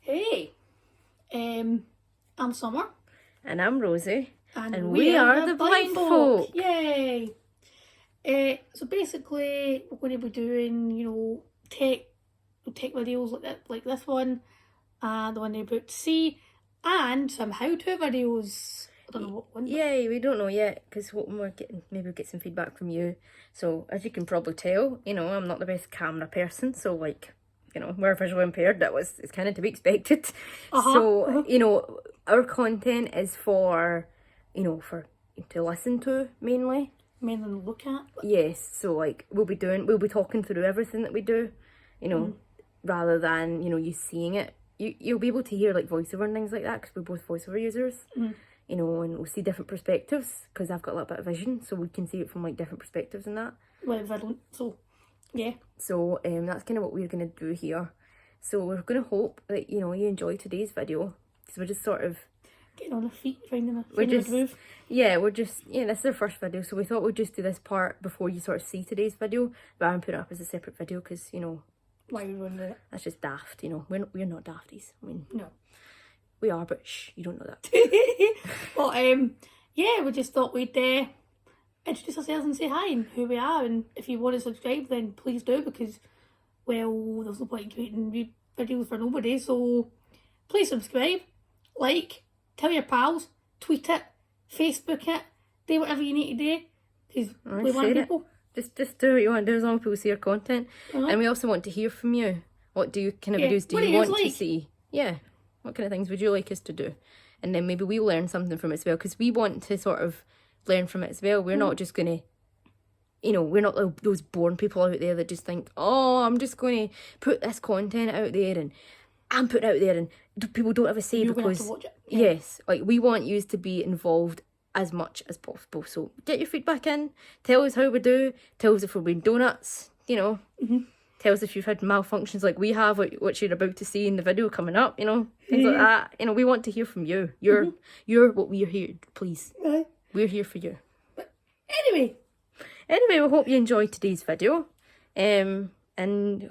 Hey, I'm Summer. And I'm Rosie. And we are the blind folk. Yay! So basically, we're going to be doing, tech videos like this one, the one you're about to see, and some how-to videos. I don't know what one. Yay, we don't know yet, because hoping maybe we'll get some feedback from you. So, as you can probably tell, I'm not the best camera person, so we're visually impaired, it's kind of to be expected. So, our content is for to listen to mainly. Mainly to look at. Yes, so we'll be talking through everything that we do, rather than, you seeing it. You'll be able to hear voiceover and things like that, because we're both voiceover users. And we'll see different perspectives, because I've got a little bit of vision, so we can see it from different perspectives and that. Well, I don't, so yeah. So that's kind of what we're going to do here. So we're going to hope that you enjoy today's video, because we're just sort of getting on our feet, finding a groove. This is our first video, so we thought we'd just do this part before you sort of see today's video, rather than put it up as a separate video, because why would we want to do it? That's just daft. We're not dafties. I mean, no, we are, but shh, you don't know that. Well, we just thought we'd introduce ourselves and say hi and who we are, and if you want to subscribe, then please do, because, well, there's no point in creating videos for nobody, so please subscribe, tell your pals, tweet it, Facebook it, do whatever you need to do, because we want people. Just do what you want to do, as long as people see your content. And we also want to hear from you. What kind of videos do you want to see? Yeah. What kind of things would you like us to do? And then maybe we'll learn something from it as well, because we want to sort of learn from it as well. We're not just going to, we're not those boring people out there that just think, oh, I'm just going to put this content out there and I'm putting it out there and people don't have a say. You're because have to watch it. Yes, we want you to be involved as much as possible. So get your feedback in, tell us how we do, tell us if we're being donuts, tell us if you've had malfunctions like we have, which you're about to see in the video coming up, things like that. We want to hear from you. You're what we're here, please. Right. We're here for you. But anyway, we hope you enjoyed today's video, and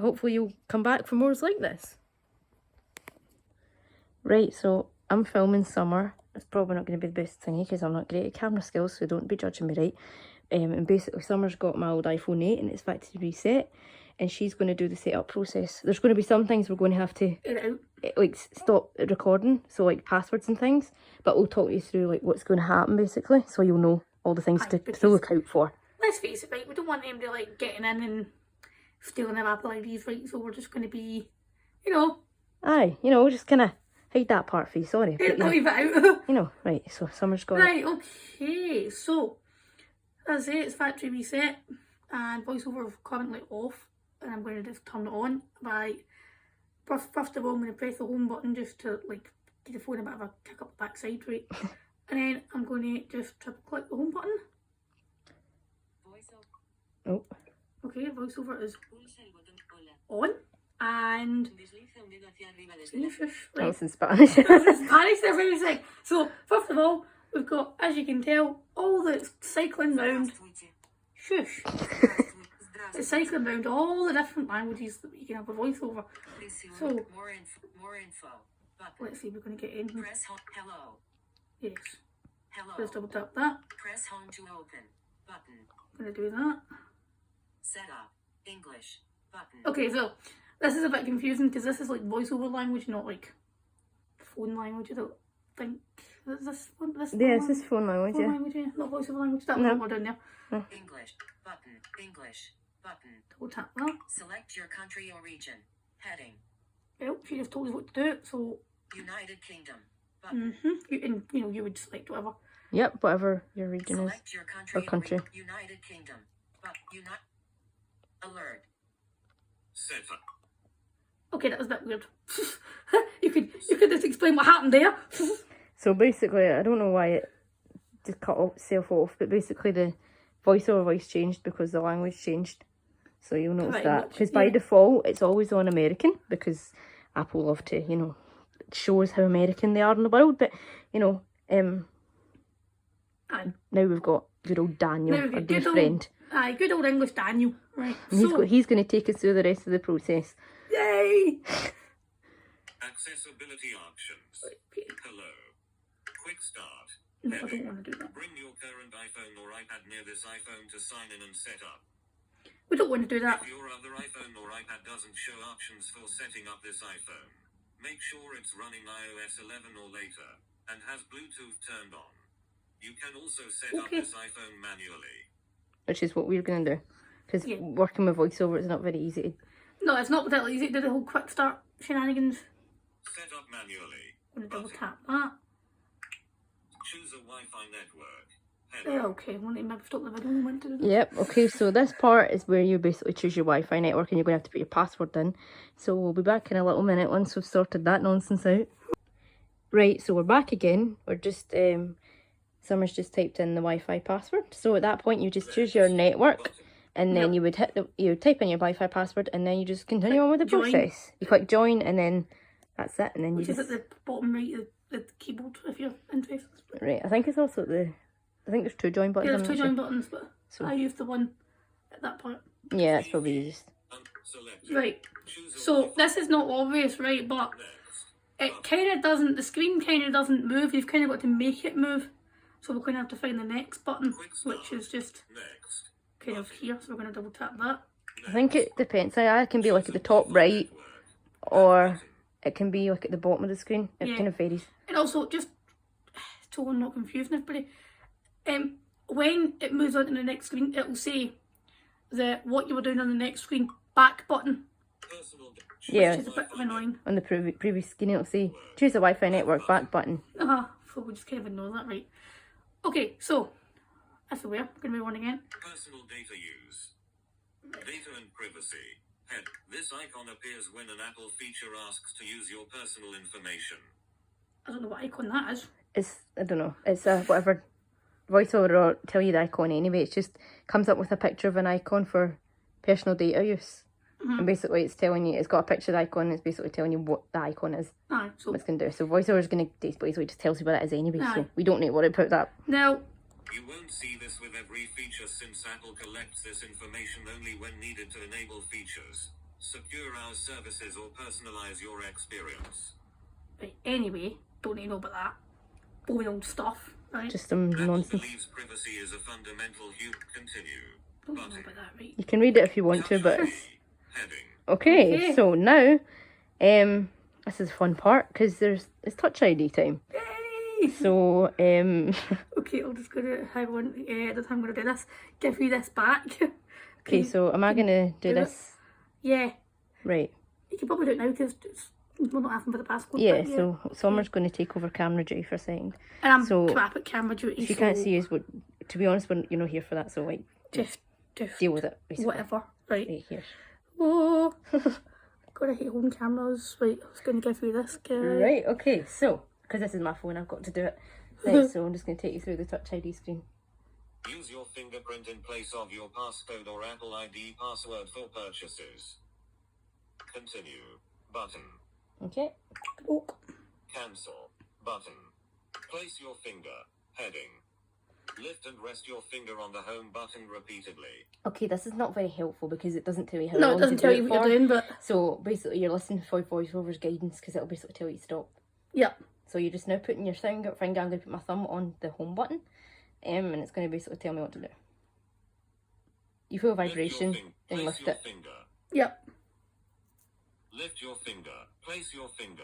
hopefully you'll come back for more like this. Right, so I'm filming Summer. It's probably not going to be the best thingy, because I'm not great at camera skills, so don't be judging me, right? And basically Summer's got my old iPhone 8 and it's factory reset, and she's going to do the setup process. There's going to be some things we're going to have to stop recording, so passwords and things, but we'll talk you through what's going to happen basically, so you'll know all the things to look out for. Let's face it, right, we don't want them to getting in and stealing their Apple IDs, right? So we're just going to be, Aye, we'll just kind of hide that part for you, sorry. Leave it out. Right, so Summer's got Right, okay, so as I say, it's factory reset and voiceover currently off, and I'm going to just turn it on by, first of all, I'm going to press the home button just to give the phone a bit of a kick up the backside, right? And then I'm going to just triple click the home button. Oh. Okay, voiceover is on, and that's in Spanish. That's in Spanish, they're very sick. So first of all, we've got, as you can tell, all the cycling round. Shush. It's cycling round all the different languages that you can have a voiceover. So more info. Button. Let's see, we're going to get in. Press home. Hello. Yes. Hello. Let's double tap that. Press home to open. Button. I'm going to do that. Setup. English. Button. Okay, so this is a bit confusing, because this is voiceover language, not phone language. I don't think. Is this one? This is phone language, phone language, yeah. Not voiceover language. That was what down there. No. English. Button. English. Button. Double tap that. Select your country or region. Heading. Well, she just told us what to do, so. United Kingdom. Button. You would select whatever. Yep, whatever your region Select is. Your country or country. United Kingdom. Alert. Setup. Okay, that was a bit weird. you could just explain what happened there. So basically, I don't know why it just cut itself off, but basically the voiceover voice changed because the language changed. So you'll notice that. Because by default, it's always on American, because Apple love to, show us how American they are in the world. But, now we've got good old Daniel, our dear friend. Aye, good old English Daniel. Right. And he's going to take us through the rest of the process. Yay! Accessibility options. Okay. Hello. Quick start. No, I don't want to do that. Bring your current iPhone or iPad near this iPhone to sign in and set up. We don't want to do that. If your other iPhone or iPad doesn't show options for setting up this iPhone, make sure it's running iOS 11 or later, and has Bluetooth turned on. You can also set up this iPhone manually. Which is what we're going to do. Because working with VoiceOver is not very easy. No, it's not particularly easy to do the whole quick start shenanigans. Set up manually. I'm going to double tap that. Choose a Wi-Fi network. Yeah, okay, well, maybe stop the video and went to do this. Yep, okay, so this part is where you basically choose your Wi-Fi network and you're going to have to put your password in. So we'll be back in a little minute once we've sorted that nonsense out. Right, so we're back again. We're just, Summer's just typed in the Wi-Fi password. So at that point you just choose your network and then you would you would type in your Wi-Fi password and then you just continue on with the process. You click join and then that's it. And then Which is at the bottom right of the keyboard if you're interested. Right, I think it's also I think there's 2 join buttons. Yeah, there's 2 join buttons, but I used the one at that part. Yeah, that's probably easiest. Right, so this is not obvious, right, but it kind of doesn't, the screen kind of doesn't move. You've kind of got to make it move. So we're going to have to find the next button, which is just kind of here. So we're going to double tap that. I think it depends. It can be like at the top right, or it can be like at the bottom of the screen. It kind of varies. And also, just so I'm not confusing everybody, when it moves on to the next screen, it will say what you were doing on the next screen, back button. Yeah, which is a bit annoying. On the previous screen it'll say, choose the Wi-Fi network back button. So we'll just kind of ignore that, right? Okay, so, that's the way. I'm going to move on again. Personal data use. Data and privacy. Head. This icon appears when an Apple feature asks to use your personal information. I don't know what icon that is. I don't know. It's whatever. VoiceOver will tell you the icon anyway. It just comes up with a picture of an icon for personal data use. And basically it's telling you, it's got a picture of the icon and it's basically telling you what the icon is. So what it's going to do. So VoiceOver is going to basically just tells you what it is anyway. So we don't need to worry about that. Now, you won't see this with every feature since Apple collects this information only when needed to enable features, secure our services or personalize your experience. Right, anyway, don't need to know about that. Boring old stuff, right? Just some nonsense. Believes privacy is a fundamental Continue. Don't know about that, right? You can read it if you want to, but... Heading. Okay, so now, this is a fun part because it's Touch ID time. Yay! So, okay, I'm just gonna hang on. I'm gonna do this. Give you this back. Okay, so am I gonna do this? Yeah. Right. You can probably do it now because we're not asking for the passcode. Yeah, so Summer's going to take over camera duty for a second. And I'm so crap at camera duty. If you can't see us, to be honest, you're not here for that, so like, just deal with it, basically. Whatever, right? Right here. Oh, gotta hate holding cameras. Right, I was going to give you this guy. Right, okay, so, because this is my phone, I've got to do it. Right, so I'm just going to take you through the Touch ID screen. Use your fingerprint in place of your passcode or Apple ID password for purchases. Continue. Button. Okay. Cancel. Button. Place your finger. Heading. Lift and rest your finger on the home button repeatedly. Okay, this is not very helpful because it doesn't tell you how long to do it. No, it doesn't tell you what you're doing, but... So, basically, you're listening for VoiceOver's guidance because it'll basically tell you to stop. Yep. So you're just now putting your finger, I'm going to put my thumb on the home button, and it's going to basically tell me what to do. You feel a vibration, then lift it. Finger. Yep. Lift your finger. Place your finger.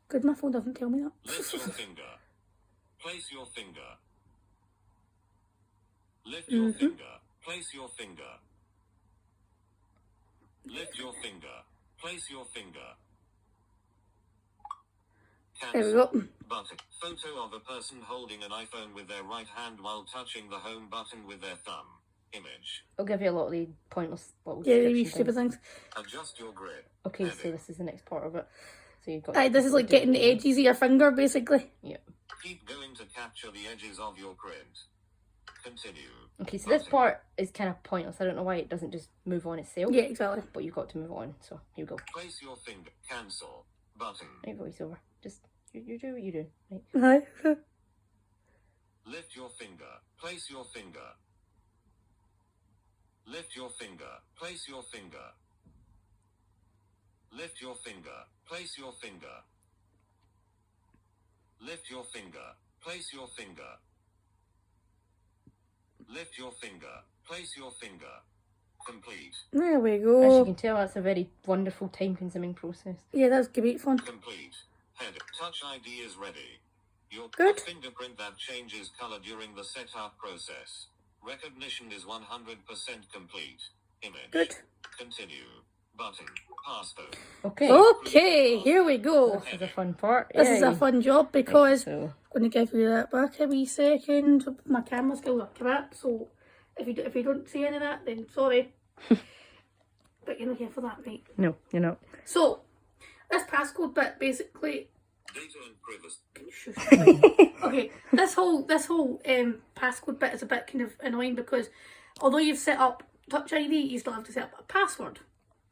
Good, my phone doesn't tell me that. Lift your finger. Place your finger. Lift your finger. Place your finger. Lift your finger. Place your finger. There we go. Button. Photo of a person holding an iPhone with their right hand while touching the home button with their thumb. Image. I'll give you a lot of the pointless little Yeah, description these stupid things. Adjust your grip. Okay, so this is the next part of it. So you've got. This is like getting the edges of your finger, basically. Yep. Keep going to capture the edges of your print. Continue. Okay, so this part is kind of pointless. I don't know why it doesn't just move on itself. Yeah, exactly. But you've got to move on. So here we go. Place your finger. Cancel. Button. Right, VoiceOver. Just you do what you do. Right. Hi. Lift your finger. Place your finger. Lift your finger. Place your finger. Lift your finger. Place Place your finger. Lift your finger. Place your finger. Lift your finger. Place your finger. Complete. There we As you go. can tell, that's a very wonderful time-consuming process. Yeah, that's great fun. Complete. Head. Touch ID is ready. Your Good. fingerprint that changes color during the setup process. Recognition is 100% complete. Image. Good. Continue. Button. Passcode. Okay. Okay, here we go. This is a fun part. This is a Yay. fun job because So, I'm going to give you that back a wee second. My camera skills are crap, so if you don't see any of that, then sorry. But you're not here for that, right? no, you're not. So, this passcode bit basically. Data and privacy. Can you shush? Okay, this whole passcode bit is a bit kind of annoying because although you've set up Touch ID, you still have to set up a password,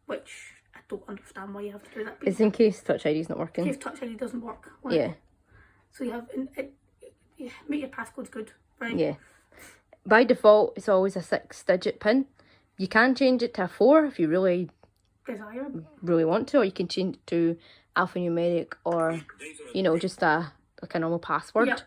which I don't understand why you have to do that. It's in case Touch ID is not in working. case Touch ID doesn't work. Like, Yeah, So you have yeah, make your passcodes good, right? yeah. By default, it's always a 6-digit PIN. You can change it to a 4 if you really want to, or you can change it to alphanumeric or, you know, just a normal password. Yeah.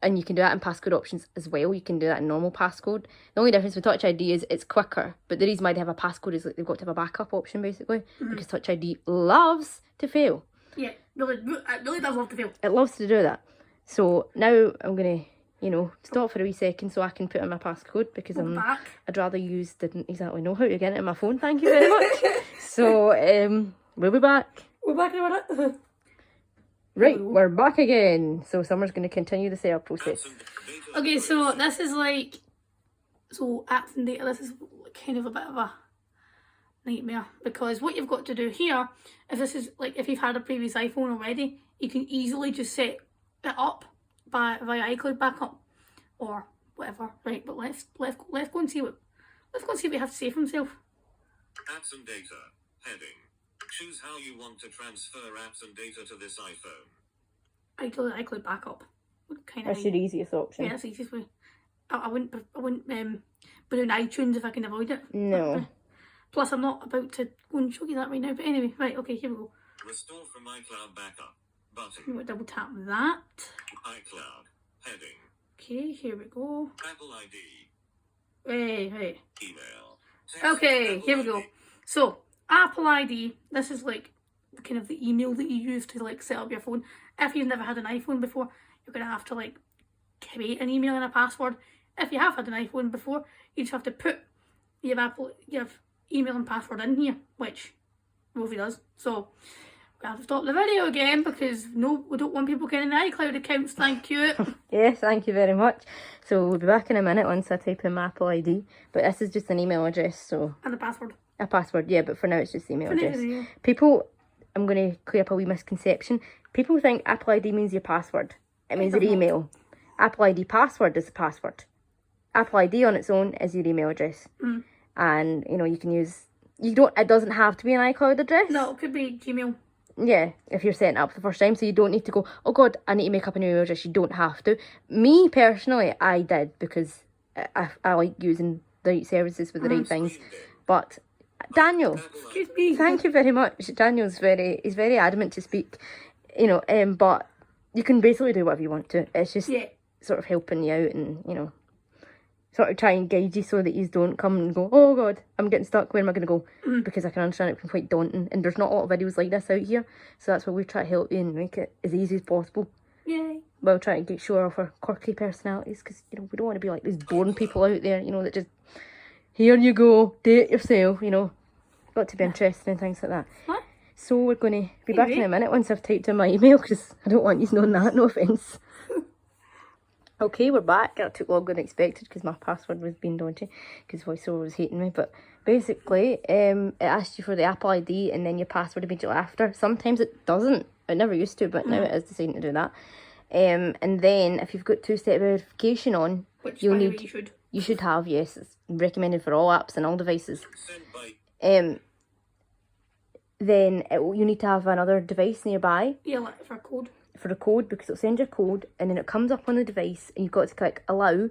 And you can do that in passcode options as well. You can do that in normal passcode. The only difference with Touch ID is it's quicker. But the reason why they have a passcode is like they've got to have a backup option, basically. Because Touch ID loves to fail. Yeah, it really does love to fail. It loves to do that. So now I'm going to, you know, stop for a wee second so I can put in my passcode because I'd rather didn't exactly know how to get it in my phone. Thank you very much. So we'll be back. We're back in a minute. Right, we're back again. So Summer's going to continue the setup process. Okay, so this is like, so apps and data, this is kind of a bit of a nightmare because what you've got to do here, if you've had a previous iPhone already, you can easily just set it up via iCloud backup or whatever, right? But let's go and see what we have to say for himself. Apps and data. Heading. Choose how you want to transfer apps and data to this iPhone. iCloud backup. That's your easiest option. Yeah, that's the easiest way. I wouldn't put in iTunes if I can avoid it. No. Plus, I'm not about to go and show you that right now. But anyway, right, okay, here we go. Restore from iCloud backup. Button. I'm going to double tap that. iCloud. Heading. Okay, here we go. Apple ID. Hey. Email. Okay, Apple here we ID. go. So, Apple ID, this is like kind of the email that you use to like set up your phone. If you've never had an iPhone before, you're going to have to like create an email and a password. If you have had an iPhone before, you just have to put your email and password in here, which Rosie does. So, we have to stop the video again because no, we don't want people getting the iCloud accounts, thank you. Yes, thank you very much. So we'll be back in a minute once I type in my Apple ID. But this is just an email address, so... And the password. A password, yeah, but for now it's just the email For now, address. yeah. People, I'm going to clear up a wee misconception. People think Apple ID means your password. It means your email. Apple ID password is the password. Apple ID on its own is your email address. And, you know, you can use... It doesn't have to be an iCloud address. No, it could be Gmail. Yeah, if you're setting it up for the first time, so you don't need to go, oh God, I need to make up a new email address. You don't have to. Me, personally, I did because I like using the right services with the right things. But Daniel, Excuse me. thank you very much. Daniel's he's very adamant to speak, you know, but you can basically do whatever you want to. It's just sort of helping you out and, you know, sort of try and guide you so that you don't come and go, oh God, I'm getting stuck, where am I going to go? Because I can understand it can be quite daunting and there's not a lot of videos like this out here, so that's why we try to help you and make it as easy as possible. Yay. While trying to show off our quirky personalities, because, you know, we don't want to be like these boring people out there, you know, that just, here you go, do it yourself, you know. Got to be interesting and things like that. What? So we're going to be back in a minute once I've typed in my email, because I don't want you knowing that, no offence. Okay, we're back. That took longer than expected because my password was being dodgy because VoiceOver was hating me. But basically, it asked you for the Apple ID and then your password immediately after. Sometimes it doesn't. It never used to, but now it is deciding to do that. And then if you've got two-step verification on, Which you'll by the need... way, You should have, yes. It's recommended for all apps and all devices. Sent by Then you need to have another device nearby. Yeah, like for a code. For the code, because it'll send your code and then it comes up on the device and you've got to click allow,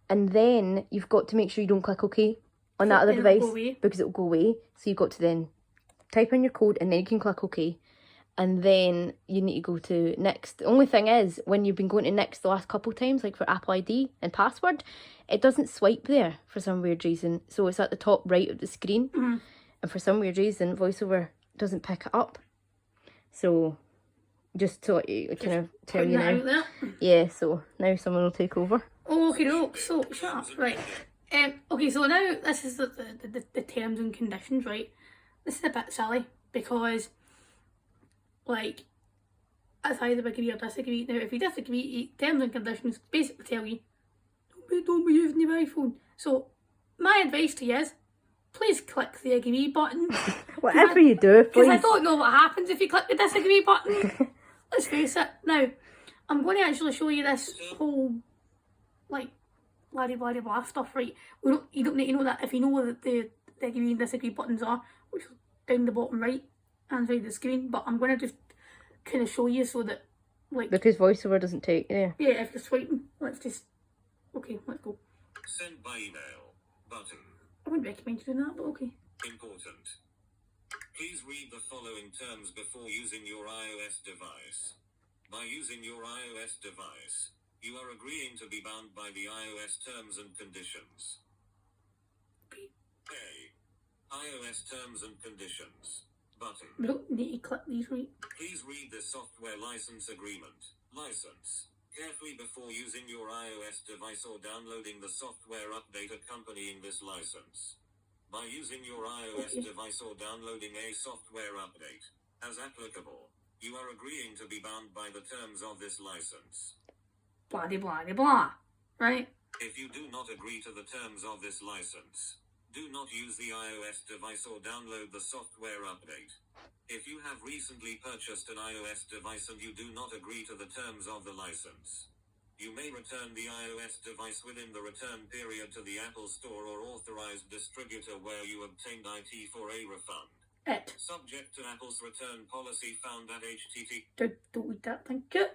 and then you've got to make sure you don't click OK on that other Then device it'll go away. because it'll go away. So you've got to then type in your code and then you can click OK, and then you need to go to next. The only thing is, when you've been going to next the last couple of times, like for Apple ID and password, it doesn't swipe there for some weird reason. So it's at the top right of the screen. And for some weird reason, VoiceOver doesn't pick it up. So just to let you kind of tell you now. Yeah, so now someone will take over. Okay, look, so shut up, right. Okay, so now this is the terms and conditions, right? This is a bit silly because, like, it's either agree or disagree. Now, if you disagree, terms and conditions basically tell you, don't be using your iPhone. So, my advice to you is, please click the agree button. Whatever you do, please. Because I don't know what happens if you click the disagree button. Let's face it. Now, I'm going to actually show you this whole, like, blah blah blah blah stuff, right? You don't need to know that. If you know what the agree and disagree buttons are, which is down the bottom right hand side of the screen, but I'm going to just kind of show you so that, like... Because VoiceOver doesn't take, Yeah, if you're swiping, let's just... Okay, let's go. Send by email. Button. I wouldn't recommend you doing that, but okay. Important. Please read the following terms before using your iOS device. By using your iOS device, you are agreeing to be bound by the iOS terms and conditions. A. iOS terms and conditions. Button. We don't need to click these, right? Please read the software license agreement. License. Carefully before using your iOS device or downloading the software update accompanying this license. By using your iOS device or downloading a software update, as applicable, you are agreeing to be bound by the terms of this license. Blah de blah de blah, right? If you do not agree to the terms of this license, do not use the iOS device or download the software update. If you have recently purchased an iOS device and you do not agree to the terms of the license, you may return the iOS device within the return period to the Apple Store or authorized distributor where you obtained IT for a refund. Subject to Apple's return policy found at http. Don't read that, thank you.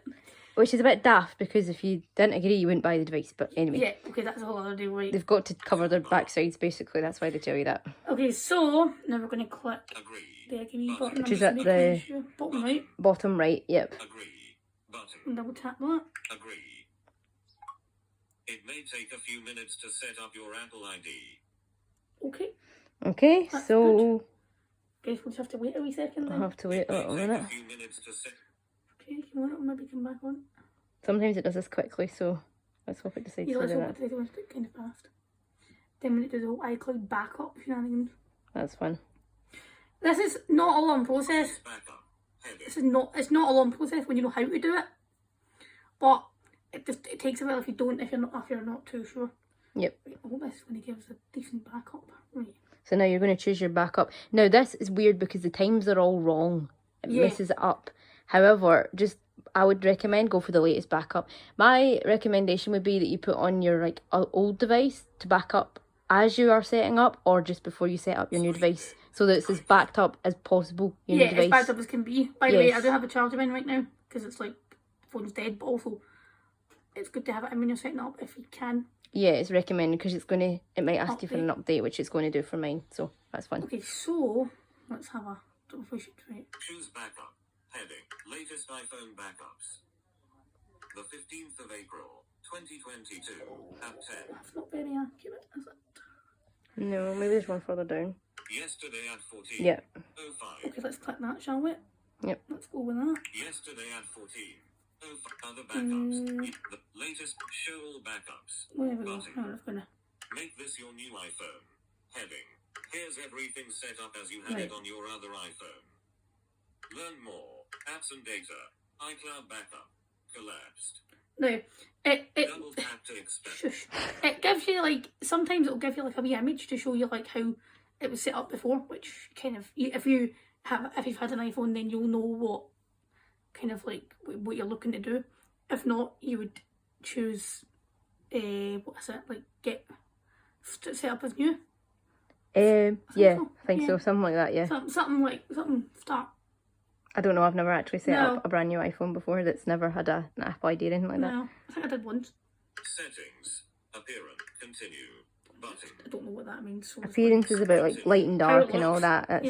Which is a bit daft, because if you didn't agree, you wouldn't buy the device. But anyway. Yeah, okay, that's a whole other deal, right? They've got to cover their backsides, basically. That's why they tell you that. Okay, so now we're going to click Agree. the agree button. Which is at the bottom right. Bottom right, yep. Agree. Button. And double tap that. Agree. It may take a few minutes to set up your Apple ID. Okay. Okay, That's so... Guess we'll just have to wait a wee second then. I'll have to wait a little minute. A few minutes to set. Okay, if you want it, maybe come back on. Sometimes it does this quickly, so let's hope it decides Yeah, to let's do hope that. it does kind of fast. Then when it does the whole iCloud backup shenanigans. That's fun. This is not a long process. Backup. Heading. It's not a long process when you know how to do it. But it takes a while if you're not too sure. Yep. Right, I hope this is when it gives a decent backup. Right. So now you're going to choose your backup. Now this is weird because the times are all wrong. It messes it up. However, I would recommend go for the latest backup. My recommendation would be that you put on your old device to back up as you are setting up, or just before you set up your new device, so that it's as backed up as possible. Your new device. As backed up as can be. By the way, I do have a charger in right now because it's like the phone's dead, but also it's good to have it in when you're setting it up if you can. Yeah, it's recommended because it might ask you for an update, which it's going to do for mine, so that's fine. Okay, so let's have a. Don't know if we should try it. Choose backup. Heading. Latest iPhone backups. The 15th of April, 2022. At 10. That's not very accurate, is it? No, maybe there's one further down. Yesterday at 14. Yeah. 05. Okay, let's click that, shall we? Yep. Let's go with that. Yesterday at 14. Other backups. The latest show all backups. There we go. Button. Now it's gonna. Make this your new iPhone. Heading. Here's everything set up as you had it on your other iPhone. Learn more. Apps and data. iCloud backup. Collapsed. Now, Double tap to expect. shush. It gives you sometimes it'll give you a wee image to show you how it was set up before, which kind of if you've had an iPhone, then you'll know what kind of what you're looking to do. If not, you would choose get set up as new. Yeah, I think so. Something like that. Yeah. Something start. I don't know. I've never actually set up a brand new iPhone before that's never had an Apple ID or anything like that. No, I think I did once. Settings. Appearance. Continue. Button. I don't know what that means. So Appearance is about light and dark and all that.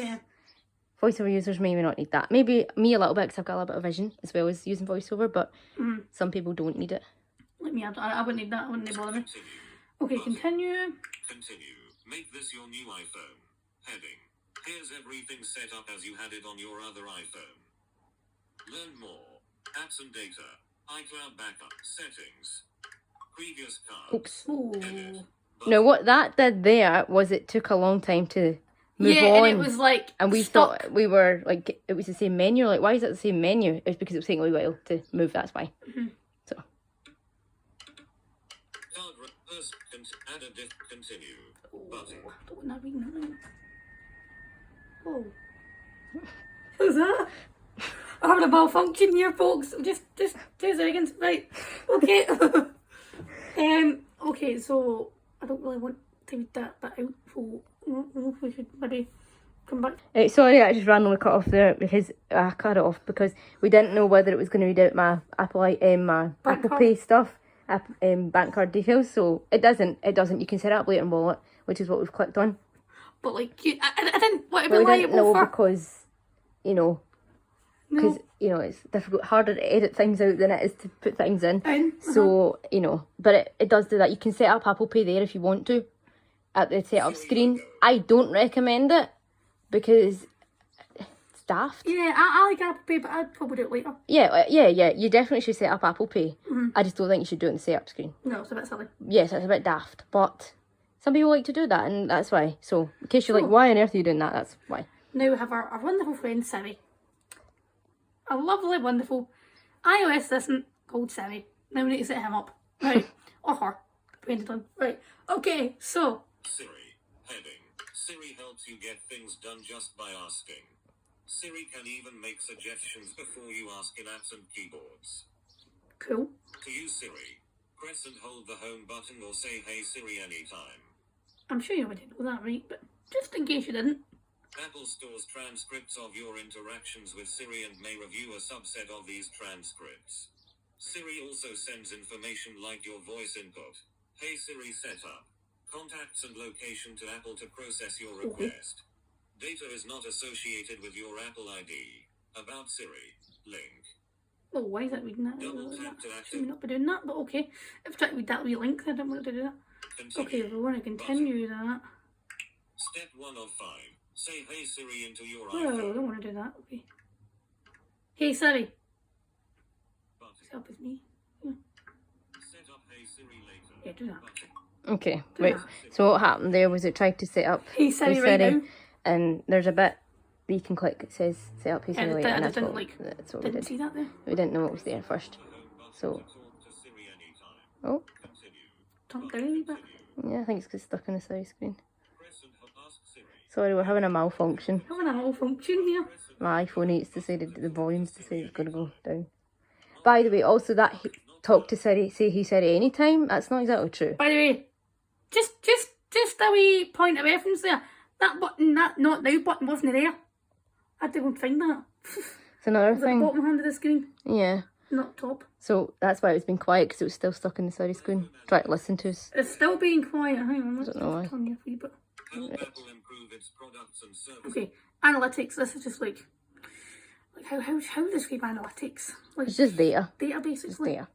VoiceOver users maybe not need that. Maybe me a little bit because I've got a little bit of vision as well as using VoiceOver, but some people don't need it. Like me, I wouldn't need that. I wouldn't bother me. Continue. Okay, continue. Continue. Make this your new iPhone. Heading. Here's everything set up as you had it on your other iPhone. Learn more. Apps and data. iCloud backup. Settings. Previous cards. Oops. Ooh. Edit. No, what that did there was it took a long time to move on. And it was like and we stuck. thought we were like, it was the same menu. Like, why is it the same menu? It's because it was taking a wee while to move, that's why. So. Add a diff. Continue. Button. I don't want to read that. Oh. Who's that? I'm having a malfunction here, folks. Just 2 seconds. Right. Okay. Okay, so I don't really want to read that bit out, so I don't know if we should maybe come back. Sorry, I just randomly cut off there because I cut it off because we didn't know whether it was going to read out my Apple card. Pay stuff, bank card details. So it doesn't. You can set it up later in Wallet, which is what we've clicked on. But like, I didn't want to be But we didn't know liable for. because, it's difficult, harder to edit things out than it is to put things in. So, but it does do that. You can set up Apple Pay there if you want to at the setup screen. I don't recommend it because it's daft. Yeah, I like Apple Pay, but I'd probably do it later. Yeah. You definitely should set up Apple Pay. I just don't think you should do it in the setup screen. No, it's a bit silly. Yes, it's a bit daft, but some people like to do that, and that's why. So, in case you're like, why on earth are you doing that? That's why. Now we have our wonderful friend Siri. A lovely, wonderful iOS assistant called Siri. Now we need to set him up. Right. Or her. Depending on. Right. Okay, so. Siri. Heading. Siri helps you get things done just by asking. Siri can even make suggestions before you ask in apps and keyboards. Cool. To use Siri, press and hold the home button or say Hey Siri anytime. I'm sure you already know that, right? But just in case you didn't. Apple stores transcripts of your interactions with Siri and may review a subset of these transcripts. Siri also sends information like your voice input. Hey Siri setup. Contacts and location to Apple to process your request. Data is not associated with your Apple ID. About Siri. Link. Oh, why is that reading that? Double tap to Should we activate. not be doing that? But okay. If I try to read that wee link, I don't want to do that. Continue. Okay, we want to continue that. Step 1 of 5. Say Hey Siri into your Oh, I iPhone. don't want to do that. Okay. Hey Siri. Button. Set up with me. Set up Hey Siri later. Yeah, do that. Button. Okay, right. So what happened there was it tried to set up Hey Siri right now. and there's a bit that you can click. It says set up Hey Siri later, and that's didn't, what we Didn't did. see that there. We didn't know what was there first. So, Talk to Siri anytime. oh, Continue. Talk down a wee bit. yeah, I think it's 'cause it's stuck on the side screen. Press and ask Siri. Sorry, we're having a malfunction. Having a malfunction here. My iPhone 8's decided the volume's decided it's going to go down. By the way, also that talk to Siri, say Hey Siri anytime, that's not exactly true. By the way, just a wee point of reference there. That button, that not now button wasn't there. I had to go and find that. It's another It was at the thing. bottom hand of the screen, Yeah. not top. So that's why it's been quiet, because it was still stuck in the Siri screen. Try to listen to us. It's still being quiet. Hang on, let's Don't know why. turn you a wee bit. Help Apple improve its products and services. Okay, analytics. This is just like how to describe analytics? Like It's just data. data, It's basically. data.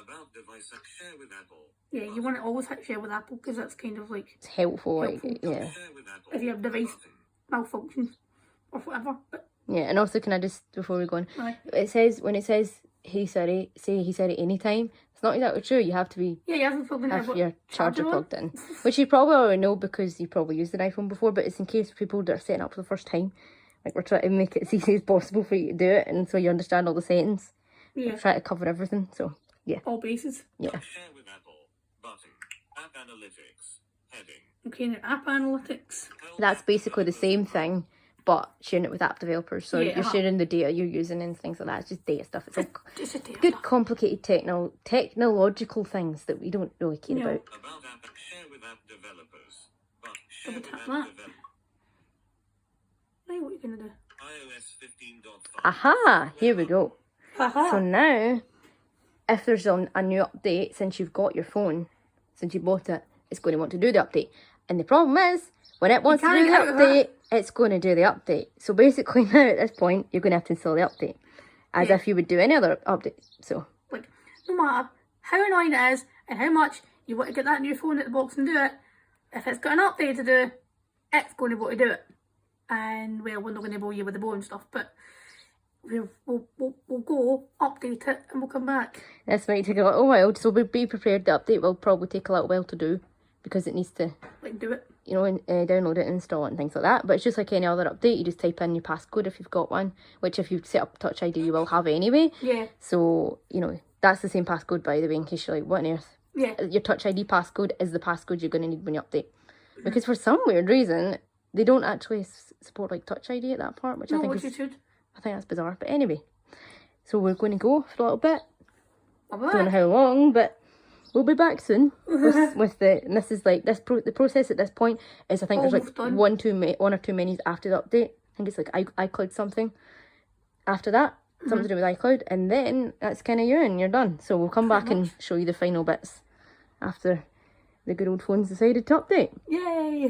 About device share with Apple. Yeah, you want to always hit share with Apple because that's kind of like It's helpful, like, Helpful. yeah. Share with Apple. if you have device Button. malfunctions or whatever. But Yeah, and also can I just, before we go on, aye. when it says Hey Siri, say Hey Siri anytime, it's not exactly true. You have to yeah, you have to probably have have your charger on. plugged in, which you probably already know because you probably used an iPhone before, but it's in case people that are setting up for the first time. Like, we're trying to make it as easy as possible for you to do it, and so you understand all the settings. Yeah, Try to cover everything, so yeah. all bases. Yeah. Share with Apple. Button. App analytics. Heading. Okay, now app analytics. Help That's app basically the developers same thing, but sharing it with app developers. So Yeah, you're sharing the data you're using and things like that. It's just data stuff. It's all Just a data good, stuff. complicated technological things that we don't really care Yeah. about. About app. Share with app developers. But share Double with tap app that. developers. Now what are you gonna do? iOS 15.5. Aha! Here we go. Haha. So now, if there's a new update since you've got your phone, since you bought it, it's going to want to do the update. And the problem is, when it wants to can't do the get out of update, it's going to do the update. So basically now at this point, you're going to have to install the update. As if you would do any other update. So, like, no matter how annoying it is and how much you want to get that new phone out the box and do it, if it's got an update to do, it's going to be able to do it. And, well, we're not going to bore you with the boring stuff, but we'll go, update it, and we'll come back. This might take a little while, so be prepared. The update will probably take a little while to do, because it needs to, like, do it. You know, download it, install it, and things like that. But it's just like any other update. You just type in your passcode if you've got one, which if you've set up Touch ID, you will have anyway. Yeah. So, you know, that's the same passcode, by the way, in case you're like, what on earth? Yeah. Your Touch ID passcode is the passcode you're going to need when you update. Because for some weird reason, they don't actually support like Touch ID at that part, which I think is... I think that's bizarre. But anyway, so we're going to go for a little bit. Don't know how long, but we'll be back soon with the. And this is like the process at this point is I think there's like one or two menus after the update. I think it's like iCloud something. After that, something to do with iCloud, and then that's kind of you and you're done. So we'll come back and show you the final bits after the good old phones decided to update. Yay!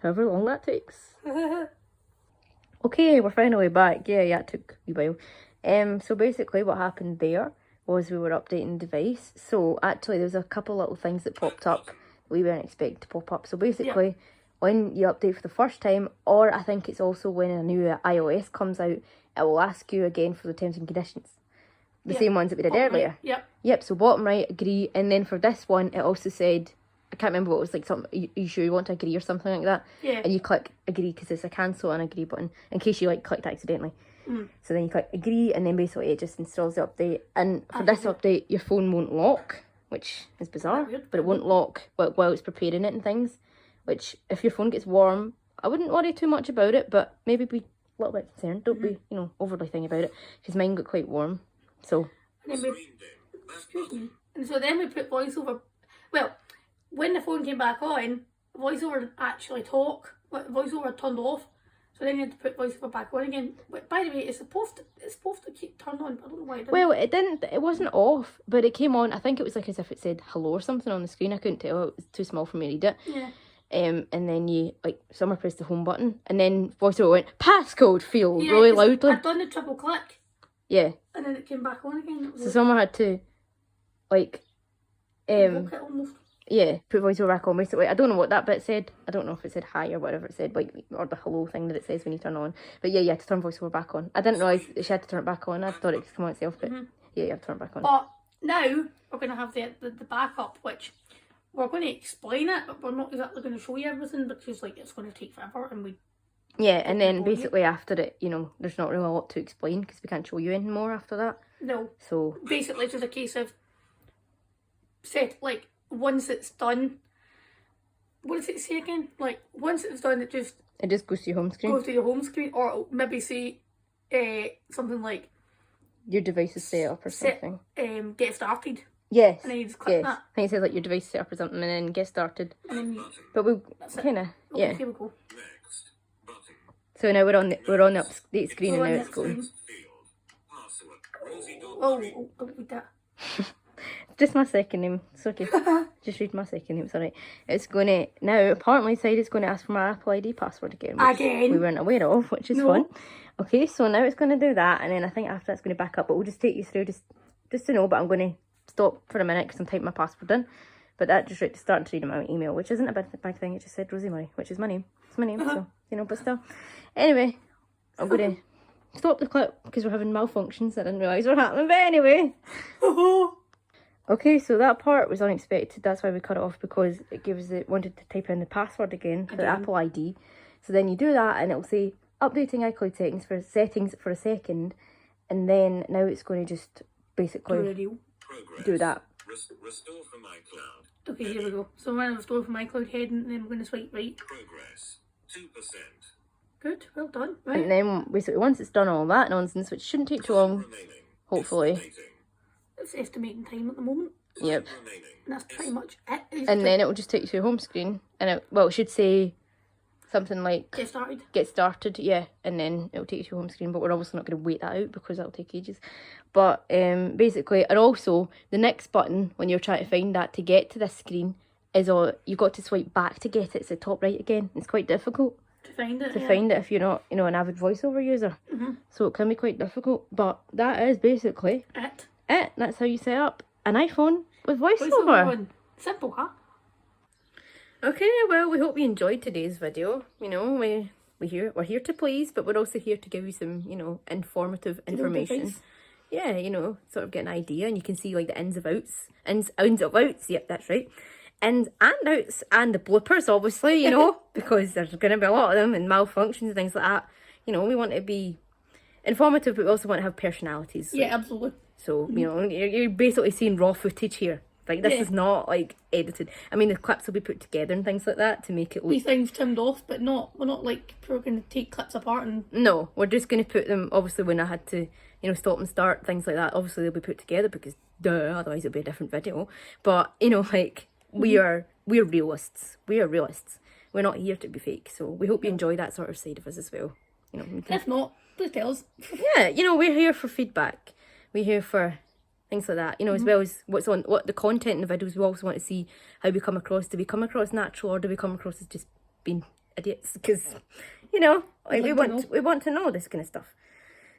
However long that takes. Okay, we're finally back. Yeah, it took a while. So basically what happened there was we were updating the device. So actually there's a couple little things that popped up that we weren't expecting to pop up. So basically when you update for the first time, or I think it's also when a new iOS comes out, it will ask you again for the terms and conditions. The same ones that we did earlier. Yep, so bottom right, agree. And then for this one, it also said, I can't remember what it was, like something, you sure you want to agree or something like that? Yeah. And you click agree because it's a cancel and agree button in case you like clicked accidentally. So then you click agree and then basically it just installs the update. And for this update, your phone won't lock, which is bizarre, but it won't lock while it's preparing it and things, which if your phone gets warm, I wouldn't worry too much about it, but maybe be a little bit concerned. Don't be, you know, overly thinking about it because mine got quite warm. So. And then and so then we put VoiceOver, well, when the phone came back on, VoiceOver didn't actually talk. VoiceOver turned off, so then you had to put VoiceOver back on again. But by the way, it's supposed to keep turned on. I don't know why it didn't. Well, it didn't. It wasn't off, but it came on. I think it was like as if it said hello or something on the screen. I couldn't tell. It was too small for me to read it. Yeah. And then you Summer pressed the home button, and then VoiceOver went passcode field really loudly. I'd done the triple click. Yeah. And then it came back on again. So Summer had to, like, invoke it almost. Yeah, put VoiceOver back on. Basically, I don't know what that bit said. I don't know if it said hi or whatever it said, like, or the hello thing that it says when you turn on. But yeah, you had to turn VoiceOver back on. I didn't realise she had to turn it back on. I thought it could come on itself, but yeah, you have to turn it back on. But now we're going to have the backup, which we're going to explain it, but we're not exactly going to show you everything because like it's going to take forever and we. Yeah, and then basically after it, you know, there's not really a lot to explain because we can't show you any more after that. No. So basically, it's just a case of once it's done. What does it say again? Like, once it's done, it just goes to your home screen. Goes to your home screen, or it'll maybe say something like your device is set up or something. Get started. Yes. And then you just click that. I think it says like your device is set up or something, and then get started. And then but we'll kind of here we go. So now we're on the update screen, and now it's going. Oh, don't read that. Just my second name. It's okay. Just read my second name. It's alright. It's going to now. Apparently, side is going to ask for my Apple ID password again. We weren't aware of, which is fun. Okay, so now it's going to do that, and then I think after that's going to back up. But we'll just take you through just to know. But I'm going to stop for a minute because I'm typing my password in. But that just started to read my email, which isn't a big thing. It just said Rosie Murray, which is my name. It's my name, so you know. But still, anyway, I'm going to stop the clip because we're having malfunctions. I didn't realise were happening. But anyway. Okay, so that part was unexpected. That's why we cut it off, because it wanted to type in the password again for the Apple ID. So then you do that and it'll say updating iCloud settings for a second, and then now it's going to just basically do that. Restore from iCloud. Okay, here we go. So I'm going to restore from iCloud head, and then we're going to swipe right. Progress 2%. Good, well done. Right. And then basically once it's done all that nonsense, which shouldn't take too long, hopefully. It's estimating time at the moment. Yep. And that's pretty much it. And then it will just take you to your home screen, and it should say something like Get started, yeah, and then it'll take you to your home screen. But we're obviously not going to wait that out because that'll take ages. But basically, and also the next button when you're trying to find that to get to this screen is you got to swipe back to get it. It's the top right again. It's quite difficult To find it. to find it if you're not, you know, an avid voiceover user. So it can be quite difficult. But that is basically it. That's how you set up an iPhone with voiceover. on. Simple, huh? Okay, well, we hope you enjoyed today's video. You know, we're here to please, but we're also here to give you some, you know, informative information. Yeah, you know, sort of get an idea, and you can see like the ins of outs. Yep, that's right. Ins and outs, and the bloopers, obviously, you know, because there's going to be a lot of them, and malfunctions and things like that. You know, we want to be informative, but we also want to have personalities. Yeah, absolutely. So, you know, you're basically seeing raw footage here. Like, this is not, like, edited. I mean, the clips will be put together and things like that to make it look... These things trimmed off, but we're not, like, we're going to take clips apart and... No, we're just going to put them, obviously, when I had to, you know, stop and start, things like that. Obviously, they'll be put together because, duh, otherwise it'll be a different video. But, you know, like, we're realists. We are realists. We're not here to be fake. So we hope you enjoy that sort of side of us as well. You know, if not, please tell us. Yeah, you know, we're here for feedback. We're here for... things like that, you know, as well as what the content in the videos. We also want to see how we come across. Do we come across natural, or do we come across as just being idiots? Because, you know, like, we want to know this kind of stuff.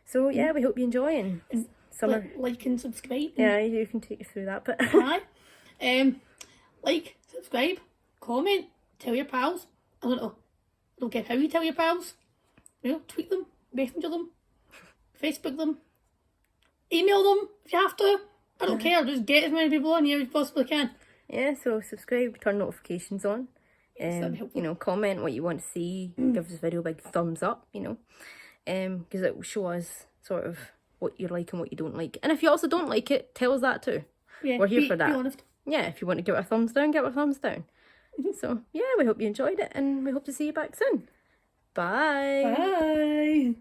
So yeah, we hope you enjoy, and summer. Like and subscribe. Yeah, you can take you through that, but like, subscribe, comment, tell your pals. I don't care how you tell your pals. You know, tweet them, messenger them, Facebook them. Email them if you have to. I don't care. Just get as many people on here as you possibly can. Yeah, so subscribe, turn notifications on. You know, comment what you want to see. Give this video a big thumbs up, you know. Because it will show us sort of what you like and what you don't like. And if you also don't like it, tell us that too. Yeah, we're here for that. Be honest. Yeah, if you want to give it a thumbs down, give it a thumbs down. So, yeah, we hope you enjoyed it, and we hope to see you back soon. Bye. Bye.